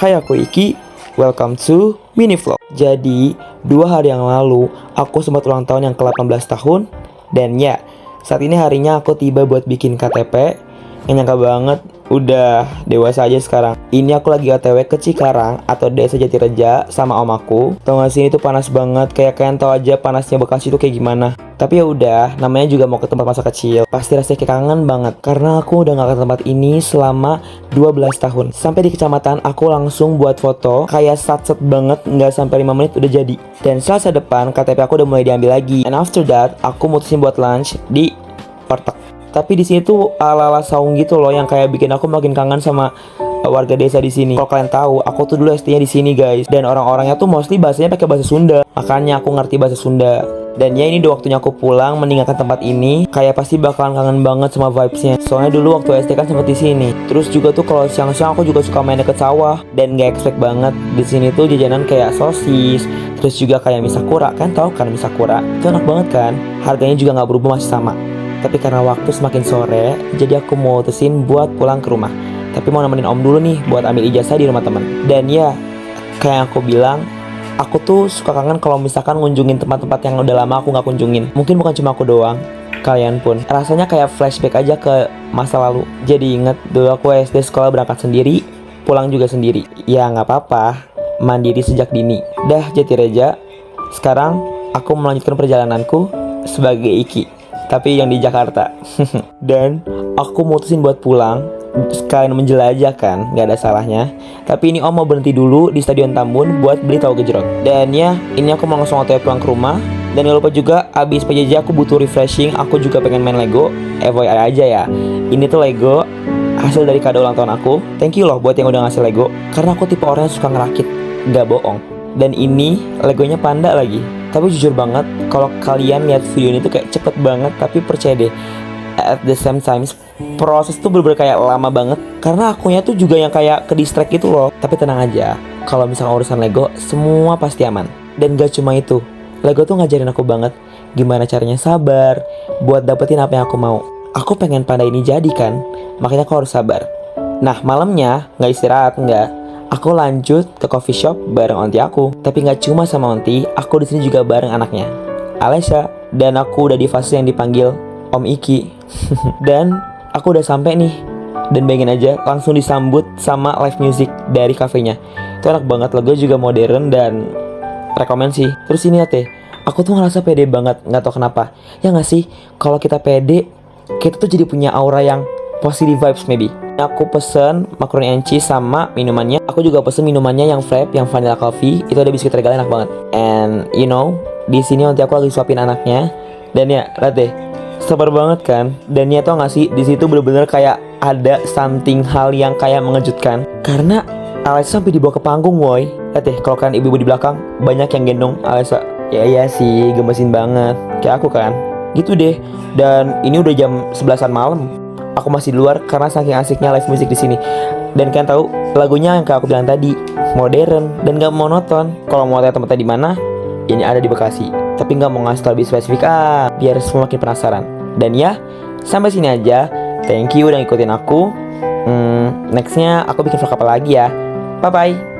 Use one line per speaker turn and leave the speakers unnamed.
Hai, aku Iki. Welcome to Mini Vlog. Jadi, 2 hari yang lalu aku sempat ulang tahun yang ke-18 tahun. Dan ya, saat ini harinya aku tiba buat bikin KTP. Yang nyangka banget udah dewasa aja sekarang. Ini aku lagi OTW ke Cikarang atau Desa Jatireja sama om aku. Tau gak sih, ini tuh panas banget. Kayak kalian tau aja panasnya Bekasi tuh kayak gimana. Tapi ya udah, namanya juga mau ke tempat masa kecil. Pasti rasanya kayak kangen banget karena aku udah gak ke tempat ini selama 12 tahun. Sampai di kecamatan aku langsung buat foto kayak sat-set banget, nggak sampai 5 menit udah jadi. Dan Selasa depan KTP aku udah mulai diambil lagi. And after that, aku mutusin buat lunch di warteg. Tapi di sini tuh ala-ala saung gitu loh yang kayak bikin aku makin kangen sama warga desa di sini. Kalau kalian tahu, aku tuh dulu SD-nya di sini, guys. Dan orang-orangnya tuh mostly bahasanya pakai bahasa Sunda. Makanya aku ngerti bahasa Sunda. Dan ya ini udah waktunya aku pulang meninggalkan tempat ini. Kayak pasti bakalan kangen banget sama vibes-nya. Soalnya dulu waktu SD kan sempat di sini. Terus juga tuh kalau siang-siang aku juga suka main deket sawah dan gak expect banget di sini tuh jajanan kayak sosis. Terus juga kayak mie sakura, kan tahu kan mie sakura? Itu enak banget kan? Harganya juga nggak berubah, masih sama. Tapi karena waktu semakin sore, jadi aku mau mutusin buat pulang ke rumah. Tapi mau nemenin om dulu nih buat ambil ijazah di rumah teman. Dan ya, kayak yang aku bilang, aku tuh suka kangen kalau misalkan ngunjungin tempat-tempat yang udah lama aku nggak kunjungin. Mungkin bukan cuma aku doang, kalian pun. Rasanya kayak flashback aja ke masa lalu. Jadi inget dulu aku SD sekolah berangkat sendiri, pulang juga sendiri. Ya nggak apa-apa, mandiri sejak dini. Dah Jatireja, sekarang aku melanjutkan perjalananku sebagai Iki. Tapi yang di Jakarta. Dan aku mutusin buat pulang, sekalian menjelajah kan, gak ada salahnya. Tapi ini om mau berhenti dulu di Stadion Tambun buat beli tahu gejrot. Dan ya, ini aku mau langsung OTW pulang ke rumah. Dan gak lupa juga, abis PJJ aku butuh refreshing. Aku juga pengen main Lego. FYI aja ya, ini tuh Lego hasil dari kado ulang tahun aku. Thank you loh buat yang udah ngasih Lego. Karena aku tipe orang yang suka ngerakit, gak bohong. Dan ini Legonya panda lagi. Tapi jujur banget, kalau kalian lihat video ini tuh kayak cepet banget. Tapi percaya deh, at the same time proses tuh bener-bener kayak lama banget. Karena akunya tuh juga yang kayak ke distract gitu loh. Tapi tenang aja, kalau misalnya urusan Lego, semua pasti aman. Dan gak cuma itu, Lego tuh ngajarin aku banget gimana caranya sabar buat dapetin apa yang aku mau. Aku pengen panda ini jadi kan, makanya aku harus sabar. Nah malamnya, gak istirahat, enggak. Aku lanjut ke coffee shop bareng onti aku. Tapi nggak cuma sama onti, aku di sini juga bareng anaknya, Alesha. Dan aku udah di fase yang dipanggil Om Iki. Dan aku udah sampai nih. Dan bayangin aja, langsung disambut sama live music dari kafenya. Itu enak banget, lagu juga modern dan rekomen sih. Terus ini ya teh, aku tuh ngerasa pede banget, nggak tahu kenapa. Ya nggak sih, kalau kita pede, kita tuh jadi punya aura yang positive vibes maybe. Aku pesen macaroni and cheese sama minumannya. Aku juga pesen minumannya yang frappe, yang vanilla coffee. Itu ada biskuit regala enak banget. And you know, di sini nanti aku lagi suapin anaknya. Dan ya, lihat deh, sabar banget kan. Dan ya tau gak sih, di situ bener-bener kayak ada something hal yang kayak mengejutkan. Karena Alessa sampai dibawa ke panggung, woy. Lihat deh, kalau kan ibu-ibu di belakang banyak yang gendong Alessa. Ya iya sih, gemesin banget. Kayak aku kan. Gitu deh. Dan ini udah jam 11-an malam. Aku masih di luar karena saking asiknya live music di sini. Dan kalian tahu lagunya yang kayak aku bilang tadi, modern dan gak monoton. Kalau mau lihat tempatnya di mana, ini ada di Bekasi. Tapi gak mau ngasih tau lebih spesifik biar semua makin penasaran. Dan ya, sampai sini aja. Thank you udah ngikutin aku. Nextnya aku bikin vlog apa lagi ya. Bye bye.